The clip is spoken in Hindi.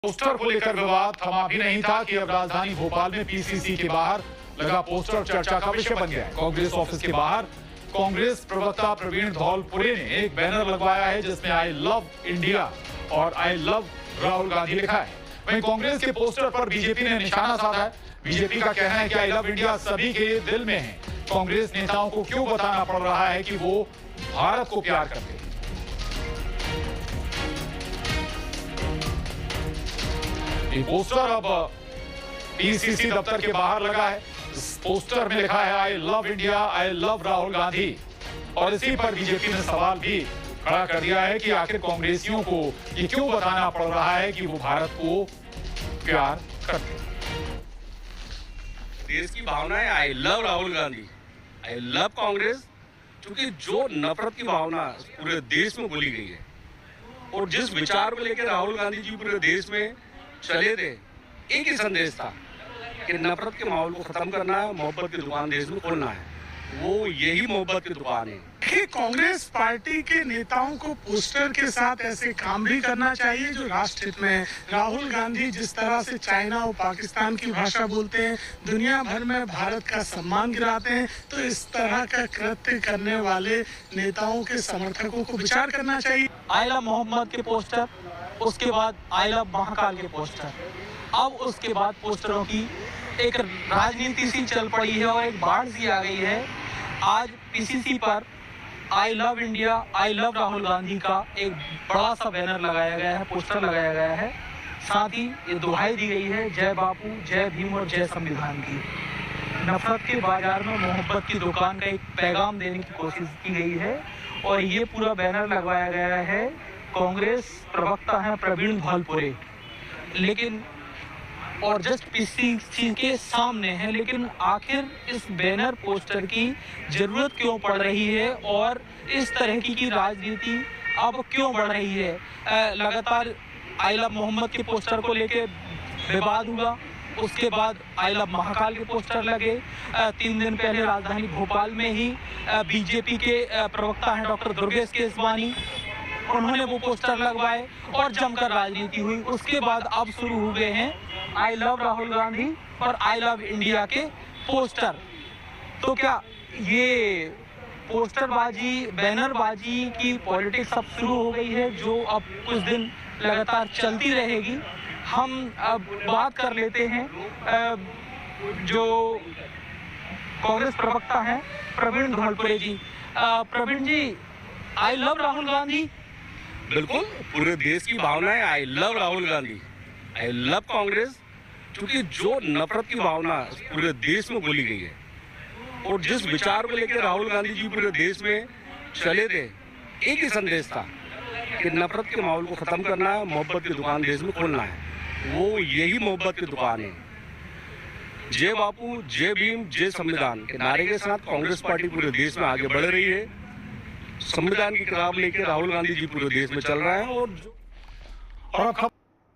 पोस्टर को लेकर विवाद थमा भी नहीं था कि अब राजधानी भोपाल में पीसीसी के बाहर लगा पोस्टर चर्चा का विषय बन गया। कांग्रेस ऑफिस के बाहर कांग्रेस प्रवक्ता प्रवीण धौलपुरे ने एक बैनर लगवाया है जिसमें आई लव इंडिया और आई लव राहुल गांधी लिखा है। वहीं कांग्रेस के पोस्टर पर बीजेपी ने निशाना साधा है। बीजेपी का कहना है कि आई लव इंडिया सभी के दिल में है। कांग्रेस नेताओं को क्यों बताना पड़ रहा है कि वो भारत को प्यार करते हैं। ये पोस्टर अब पीसीसी दफ्तर के बाहर लगा है। इस पोस्टर में लिखा है I love India, I love Rahul Gandhi. और इसी पर बीजेपी ने सवाल भी खड़ा कर दिया है कि आखिर कांग्रेसियों को ये क्यों बताना पड़ रहा है कि वो भारत को प्यार करते हैं। देश की भावना है I love Rahul Gandhi, I love Congress, क्योंकि जो नफरत की भावना पूरे देश में बोली गई है और जिस विचार को लेकर राहुल गांधी जी पूरे देश में चले थे, एक ही संदेश था कि नफरत के माहौल को खत्म करना है, मोहब्बत की दुकान देश में खोलना है। वो यही मोहब्बत की दुकान है कि कांग्रेस पार्टी के नेताओं को पोस्टर के साथ ऐसे काम भी करना चाहिए जो राष्ट्र हित में है। राहुल गांधी जिस तरह से चाइना और पाकिस्तान की भाषा बोलते हैं, दुनिया भर में भारत का सम्मान गिराते हैं, तो इस तरह का कृत्य करने वाले नेताओं के समर्थकों को विचार करना चाहिए। आई लव मोहम्मद के पोस्टर, उसके बाद आई लव महाकाल के पोस्टर, अब उसके बाद पोस्टरों की एक राजनीति सी चल पड़ी है और एक बाढ़ सी आ गई है। आज पीसीसी पर I love India, I love Rahul Gandhi का एक बड़ा सा बैनर लगाया गया है, पोस्टर लगाया गया है। साथ ही ये दुहाई दी गई है जय बापू, जय भीम और जय संविधान की। नफरत के बाजार में मोहब्बत की दुकान का एक पैगाम देने की कोशिश की गई है और ये पूरा बैनर लगवाया गया है। कांग्रेस प्रवक्ता हैं प्रवीण धौलपुरे, लेकिन और जस्ट पीसीसी के सामने है, लेकिन आखिर इस बैनर पोस्टर की जरूरत क्यों पड़ रही है और इस तरह की राजनीति अब क्यों बढ़ रही है। लगातार आई लव मोहम्मद के पोस्टर को लेके विवाद हुआ, उसके बाद आई लव महाकाल के पोस्टर लगे। 3 दिन पहले राजधानी भोपाल में ही बीजेपी के प्रवक्ता हैं डॉक्टर दुर्गेश केसवानी, उन्होंने वो पोस्टर लगवाए और जमकर राजनीति हुई। उसके बाद अब शुरू हो गए हैं आई लव राहुल गांधी और आई लव इंडिया के पोस्टर। तो क्या ये पोस्टरबाजी, बैनरबाजी की पॉलिटिक्स अब शुरू हो गई है जो अब कुछ दिन लगातार चलती रहेगी। हम अब बात कर लेते हैं जो कांग्रेस प्रवक्ता हैं प्रवीण धौलपुरे जी। प्रवीण जी, आई लव राहुल गांधी। बिल्कुल, पूरे देश की भावना है I love Rahul Gandhi, I love Congress, क्योंकि जो नफरत की भावना पूरे देश में बोली गई है और जिस विचार को लेकर राहुल गांधी जी पूरे देश में चले थे, एक ही संदेश था कि नफरत के माहौल को खत्म करना है, मोहब्बत की दुकान देश में खोलना है। वो यही मोहब्बत की दुकान है। जय बापू, जय भीम, जय संविधान के नारे के साथ कांग्रेस पार्टी पूरे देश में आगे बढ़ रही है। संविधान की किताब लेकर राहुल गांधी जी पूरे देश में चल रहे हैं और अब खबर